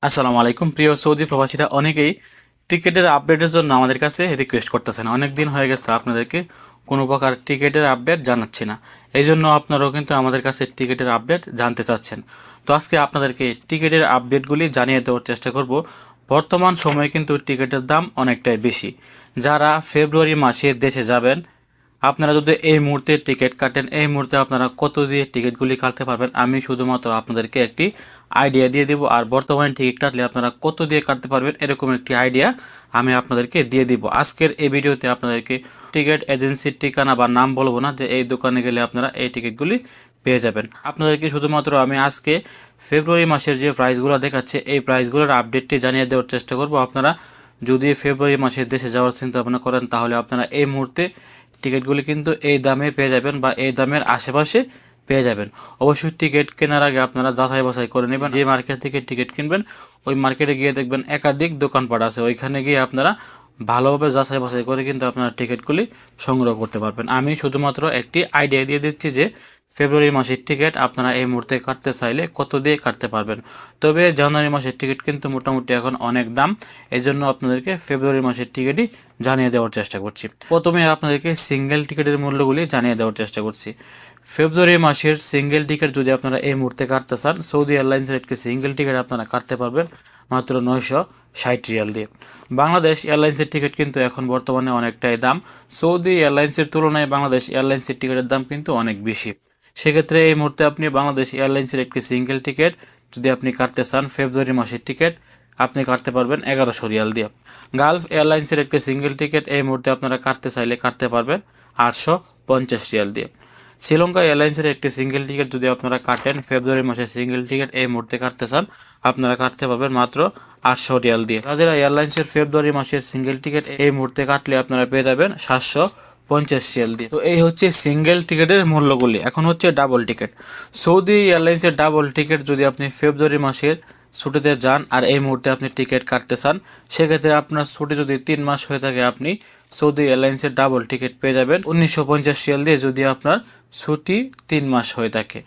আসসালামু আলাইকুম প্রিয় সৌদি প্রবাসীরা অনেকেই টিকিটের আপডেটের জন্য আমাদের কাছে রিকোয়েস্ট করতেছেন। অনেক দিন হয়ে গেছে আপনাদেরকে কোনো প্রকার টিকিটের আপডেট জানাচ্ছি না, এই জন্য আপনারাও কিন্তু আমাদের কাছে টিকিটের আপডেট জানতে চাচ্ছেন। তো আজকে আপনাদেরকে টিকিটের আপডেটগুলি জানিয়ে দেওয়ার চেষ্টা করব। বর্তমান সময়ে কিন্তু টিকিটের দাম অনেকটাই বেশি। যারা ফেব্রুয়ারি মাসে দেশে যাবেন, আপনারা যদি এই মুহূর্তে টিকিট কাটেন, এই মুহূর্তে আপনারা কত দিয়ে টিকিটগুলি কাটতে পারবেন আমি শুধুমাত্র আপনাদেরকে একটি আইডিয়া দিয়ে দিব। আর বর্তমানে টিকিট কাটলে আপনারা কত দিয়ে কাটতে পারবেন এরকম একটি আইডিয়া আমি আপনাদেরকে দিয়ে দিব। আজকের এই ভিডিওতে আপনাদেরকে টিকিট এজেন্সির ঠিকানা বা নাম বলবো না, যে এই দোকানে গেলে আপনারা এই টিকিটগুলি পেয়ে যাবেন। আপনাদেরকে শুধুমাত্র আমি আজকে ফেব্রুয়ারি মাসের যে প্রাইসগুলো দেখাচ্ছে এই প্রাইসগুলোর আপডেটটি জানিয়ে দেওয়ার চেষ্টা করব। আপনারা যদি ফেব্রুয়ারি মাসে দেশে যাওয়ার চিন্তা ভাবনা করেন তাহলে আপনারা এই মুহূর্তে টিকিটগুলি কিন্তু এই দামে পেয়ে যাবেন বা এই দামের আশেপাশে পেয়ে যাবেন। অবশ্যই টিকিট কেনার আগে আপনারা যাচাই বাছাই করে নেবেন। যে মার্কেট থেকে টিকিট কিনবেন ওই মার্কেটে গিয়ে দেখবেন একাধিক দোকানপাট আছে, ওইখানে গিয়ে আপনারা ভালোভাবে যাচাই বাছাই করে কিন্তু আপনারা টিকিটগুলি সংগ্রহ করতে পারবেন। আমি শুধুমাত্র একটি আইডিয়া দিয়ে দিচ্ছি যে ফেব্রুয়ারি মাসের টিকিট আপনারা এই মুহূর্তে কাটতে চাইলে কত দিয়ে কাটতে পারবেন। তবে জানুয়ারি মাসের টিকিট কিন্তু মোটামুটি এখন অনেক দাম, এই জন্য আপনাদেরকে ফেব্রুয়ারি মাসের টিকিটই জানিয়ে দেওয়ার চেষ্টা করছি। প্রথমে আপনাদেরকে সিঙ্গেল টিকিটের মূল্যগুলি জানিয়ে দেওয়ার চেষ্টা করছি। ফেব্রুয়ারি মাসের সিঙ্গেল টিকিট যদি আপনারা এই মুহূর্তে কাটতে চান, সৌদি এয়ারলাইন্সের একটি সিঙ্গেল টিকিট আপনারা কাটতে পারবেন মাত্র 960 রিয়াল দিয়ে। বাংলাদেশ এয়ারলাইন্সের টিকিট কিন্তু এখন বর্তমানে অনেকটাই দাম। সৌদি এয়ারলাইন্সের তুলনায় বাংলাদেশ এয়ারলাইন্সের টিকিটের দাম কিন্তু অনেক বেশি। সেক্ষেত্রে এই মুহূর্তে আপনি বাংলাদেশ এয়ারলাইন্সের একটি সিঙ্গেল টিকিট যদি আপনি কাটতে চান, ফেব্রুয়ারি মাসের টিকিট আপনি কাটতে পারবেন 1100 রিয়াল দিয়ে। গালফ এয়ারলাইন্সের একটি সিঙ্গেল টিকিট এই মুহূর্তে আপনারা কাটতে চাইলে কাটতে পারবেন 850 রিয়াল দিয়ে। শ্রীলঙ্কা এয়ারলাইন্সের একটি সিঙ্গেল টিকিট যদি আপনারা কাটেন, ফেব্রুয়ারি মাসের সিঙ্গেল টিকিট এই মুহূর্তে কাটতে চান, আপনারা কাটতে পারবেন মাত্র 800 রিয়াল দিয়ে। রাজেরা এয়ারলাইন্সের ফেব্রুয়ারি মাসের সিঙ্গেল টিকিট এই মুহূর্তে কাটলে আপনারা পেয়ে যাবেন 750 রিয়াল দিয়ে। তো এই হচ্ছে সিঙ্গেল টিকিটের মূল্যগুলি। এখন হচ্ছে ডাবল টিকিট। সৌদি এয়ারলাইন্সের ডাবল টিকিট যদি আপনি ফেব্রুয়ারি মাসের ছুটিতে যান আর এই মুহূর্তে আপনি টিকিট কাটতে চান, সেক্ষেত্রে আপনার ছুটি যদি 3 মাস হয়ে থাকে আপনি সৌদি এয়ারলাইন্সের ডাবল টিকিট পেয়ে যাবেন 1950 রিয়াল দিয়ে, যদি আপনার ছুটি 3 মাস হয়ে থাকে।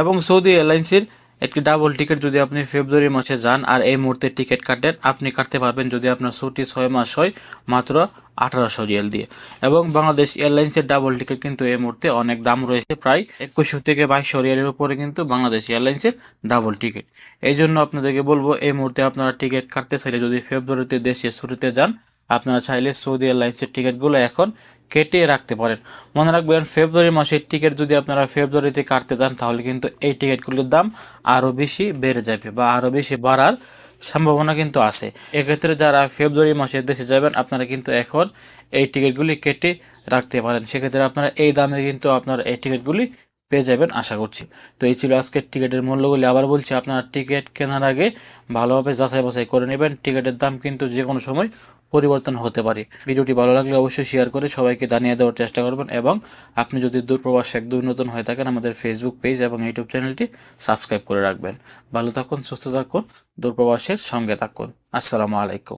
এবং সৌদি এয়ারলাইন্সের একটি ডাবল টিকিট যদি আপনি ফেব্রুয়ারি মাসে যান আর এই মুহূর্তে টিকিট কাটেন, আপনি কাটতে পারবেন যদি আপনার ছুটি 6 মাস হয় মাত্র 1800 রিয়াল দিয়ে। এবং বাংলাদেশ এয়ারলাইন্সের ডাবল টিকিট কিন্তু এই মুহূর্তে অনেক দাম রয়েছে, প্রায় 2100 থেকে 2200 রিয়ালের উপরে কিন্তু বাংলাদেশ এয়ারলাইন্সের ডাবল টিকিট। এই জন্য আপনাদেরকে বলবো এই মুহূর্তে আপনারা টিকিট কাটতে চাইলে যদি ফেব্রুয়ারিতে দেশে ছুটিতে যান, আপনারা চাইলে সৌদি এয়ারলাইন্সের টিকিটগুলো এখন কেটে রাখতে পারেন। মনে রাখবেন ফেব্রুয়ারি মাসের টিকিট যদি আপনারা ফেব্রুয়ারিতে কাটতে যান তাহলে কিন্তু এই টিকিটগুলোর দাম আরও বেশি বেড়ে যাবে বা আরও বেশি বাড়ার সম্ভাবনা কিন্তু আছে। এক্ষেত্রে যারা ফেব্রুয়ারি মাসের দেশে যাবেন আপনারা কিন্তু এখন এই টিকিটগুলি কেটে রাখতে পারেন। সেক্ষেত্রে আপনারা এই দামে কিন্তু আপনারা এই টিকিটগুলি পেয়ে যাবেন আশা করছি। তো এই ছিল আজকের টিকিটের মূল্যগুলি। আবার বলছি, আপনারা টিকিট কেনার আগে ভালোভাবে যাচাই বাছাই করে নেবেন। টিকিটের দাম কিন্তু যে কোনো সময় পরিবর্তন হতে পারে। ভিডিওটি ভালো লাগলে অবশ্যই শেয়ার করে সবাইকে জানিয়ে দেওয়ার চেষ্টা করবেন। এবং আপনি যদি দূরপ্রবাস একদম নতুন হয়ে থাকেন, আমাদের ফেসবুক পেজ এবং ইউটিউব চ্যানেলটি সাবস্ক্রাইব করে রাখবেন। ভালো থাকুন, সুস্থ থাকুন, দূরপ্রবাসের সঙ্গে থাকুন। আসসালামু আলাইকুম।